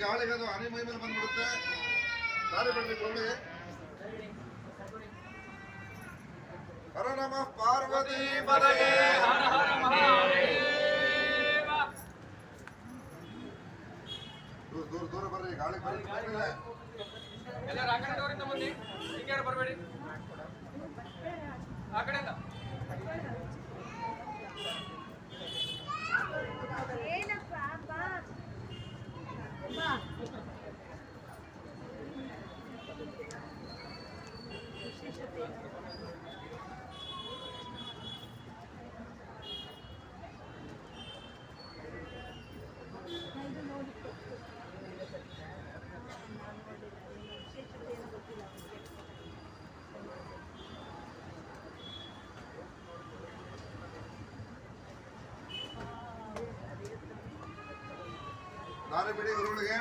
ಗಾಳಿಗೆ ಅದು ಹನಿ ಮೈ ಮೇಲೆ ಬಂದ್ಬಿಡುತ್ತೆ. ದಾರಿ ಬಿಡ್ಬೇಕು ಒಳ್ಳೆ. ಹರ ನಮಃ ಪಾರ್ವತಿ ಪದಗೆ ಹರ ಹರ ಮಹಾದೇವ. ದೂರ ಬರ್ರಿ, ಗಾಳಿ ಬರಲಿಲ್ಲ. ಎಲ್ಲರೂ ಆ ಕಡೆ ದೂರಿಂದ ಬನ್ನಿ, ಹಿಂಗೆ ಬರಬೇಡಿ, ಆ ಕಡೆಯಿಂದ. ದಾರಿ ಬಿಡಿ ಗುರುಗಳಿಗೆ